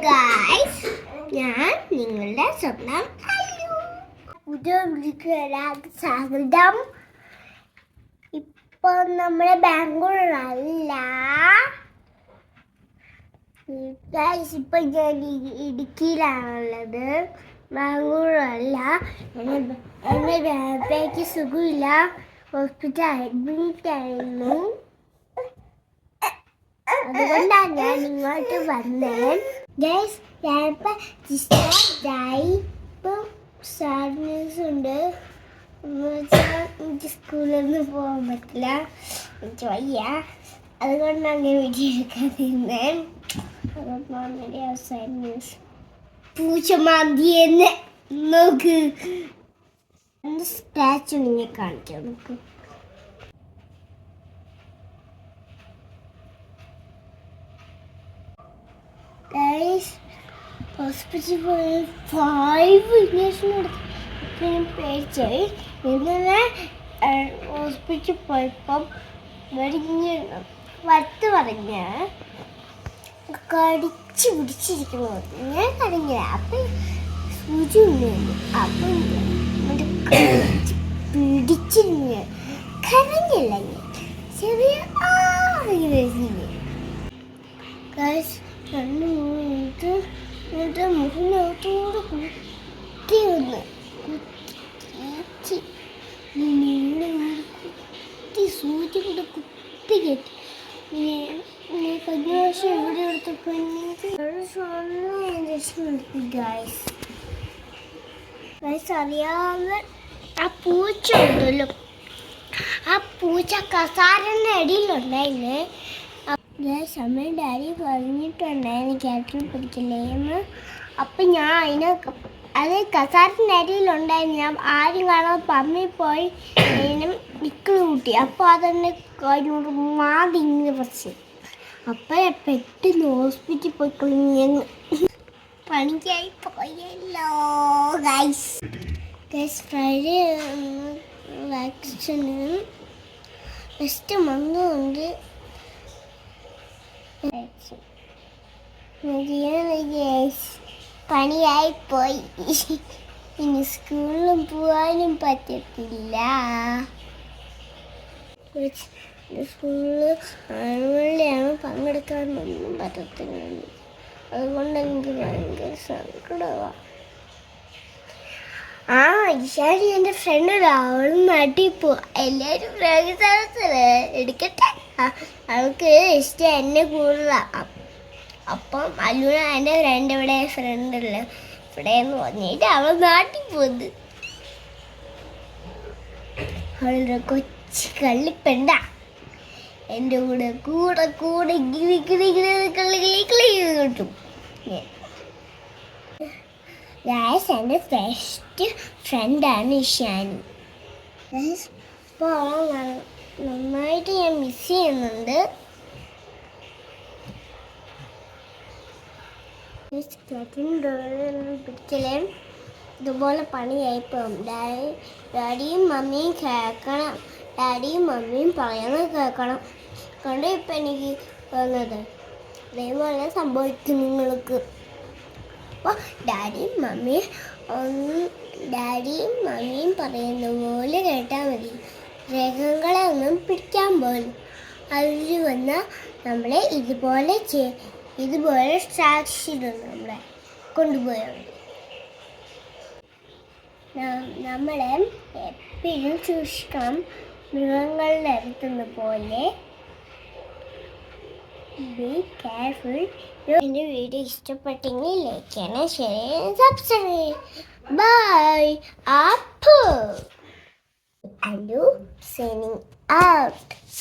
Guys, ഞാൻ നിങ്ങളുടെ സ്വന്തം അല്ലു. പുതിയ വീഡിയോയിലേക്ക് സ്വാഗതം. ഇപ്പൊ നമ്മുടെ ബാംഗ്ലൂരല്ല ഗായ്സ്, ഇപ്പൊ ഞാൻ ഇടുക്കിയിലാണുള്ളത്. ബാംഗ്ലൂരല്ല. എന്റെ ബാബയ്ക്ക് സുഖമില്ല, ഹോസ്പിറ്റൽ അഡ്മിറ്റ് ആയിരുന്നു. അതുകൊണ്ടാണ് ഞാൻ ഇങ്ങോട്ട് വന്നത്. ഗൈസ്, ഞാനിപ്പോൾ ഇപ്പം സാഡ്നെസ് ഉണ്ട്. എനിക്ക് സ്കൂളിലൊന്നും പോകാൻ പറ്റില്ല, എനിക്ക് വയ്യ. അതുകൊണ്ടാണ് ഞാൻ വീഡിയോ എടുക്കാതിരുന്നത്. അതുകൊണ്ടാണ് എൻ്റെ അവസാന ന്യൂസ്. പൂച്ചമാന്തിയെന്ന് നോക്ക്, സ്ക്രാച്ച് ഉണ്ടെങ്കിൽ കാണിക്കാം നമുക്ക്. ഗൈസ്, ഹോസ്പിറ്റലിൽ പോയി 5 ഇഞ്ചക്ഷൻ എടുത്ത് പേടിച്ചായി. ഇന്നലെ ഹോസ്പിറ്റലിൽ പോയപ്പം വത്ത് പറഞ്ഞ് കടിച്ച് പിടിച്ചിരിക്കുന്നു. ഞാൻ കരഞ്ഞില്ല, അപ്പം സൂചി ഉണ്ടായിരുന്നു. അപ്പം പിടിച്ചിരുന്നു, കരഞ്ഞില്ല. ഞാൻ ചെറിയ ഗൈസ്, 2-3 മിനിറ്റ് മുഖത്തോട് കുത്തി വന്ന് കുത്തി സൂചി കൊണ്ട് കുത്തി കയറ്റി. കഴിഞ്ഞ വർഷം ഇവിടെ എടുത്തപ്പോൾ ഇഞ്ചക്ഷൻ എടുത്തു. ഗൈസ് അറിയാതെ ആ പൂച്ച ഉണ്ടല്ലോ, ആ പൂച്ച കസാരൻ്റെ അടിയിലുണ്ടായില്ലേ. അമ്മ ഡാഡി പറഞ്ഞിട്ടുണ്ടായിരുന്നു ക്യാറ്ററിൽ പഠിക്കില്ലേന്ന്. അപ്പം ഞാൻ അത് കസാരത്തിൻ്റെ അടിയിലുണ്ടായിരുന്നു. ഞാൻ ആരും കാണാതെ പമ്മിൽ പോയി അതിനും നിക്കിൾ കൂട്ടി. അപ്പോൾ അതെന്നെ കഴിഞ്ഞോട് മാതി ഇങ്ങനെ പറിച്ച്. അപ്പം പെട്ടെന്ന് ഹോസ്പിറ്റലിൽ പോയി കളഞ്ഞ് പണിക്കായി പോയല്ലോ. ഗൈസ് ഫ്രൈഡേ വാക്സിന് നെക്സ്റ്റ് മന്ത് ഉണ്ട്. പണിയായി പോയി, ഇനി സ്കൂളിലും പോകാനും പറ്റത്തില്ല. സ്കൂളിൽ ആനുവലിയാണ്, പങ്കെടുക്കാനൊന്നും പറ്റത്തില്ല. അതുകൊണ്ട് എനിക്ക് ഭയങ്കര സങ്കടമാണ്. ഈശാരി എൻ്റെ ഫ്രണ്ട് അവളും നാട്ടിൽ പോവാ. എല്ലാവരും എടുക്കട്ടെ, അവൾക്ക് ഇഷ്ടം എന്നെ കൂടുതലാണ്. അപ്പം അല്ലൂന എൻ്റെ ഫ്രണ്ട് ഫ്രണ്ടുള്ള ഇവിടെ എന്ന് പറഞ്ഞിട്ട് അവൾ നാട്ടിൽ പോകുന്നത്. അവളുടെ കൊച്ചു കള്ളിപ്പെണ്ട എൻ്റെ കൂടെ കൂടെ കൂടെ കിട്ടും. ഗൈസ്, എൻ്റെ ബെസ്റ്റ് ഫ്രണ്ടാണ് ഇഷാനി. ഇപ്പോൾ നന്നായിട്ട് ഞാൻ മിസ് ചെയ്യുന്നുണ്ട്. പിടിക്കലേ ഇതുപോലെ പണിയായിപ്പോകും. ഡാഡിയും മമ്മിയും കേൾക്കണം, ഡാഡിയും മമ്മിയും പറയുന്നത് കേൾക്കണം. കണ്ട് ഇപ്പം എനിക്ക് തോന്നുന്നത് അതേപോലെ സംഭവിക്കും നിങ്ങൾക്ക്. അപ്പോൾ ഡാഡിയും മമ്മിയും പറയുന്ന പോലെ കേട്ടാൽ മതി. രേഖകളെ ഒന്നും പിടിക്കാൻ പോലും. അതിൽ വന്നാൽ നമ്മളെ ഇതുപോലെ സാക്ഷിയിടുന്നു, നമ്മളെ കൊണ്ടുപോയാണ്. നമ്മളെ എപ്പോഴും സൂക്ഷിക്കണം, മൃഗങ്ങളുടെ അടുത്തുനിന്ന് പോലെ. Be careful. എൻ്റെ വീഡിയോ ഇഷ്ടപ്പെട്ടെങ്കിൽ ലൈക്ക് ചെയ്യണം, ഷെയർ ചെയ്യണം, subscribe. Bye. Allu signing out.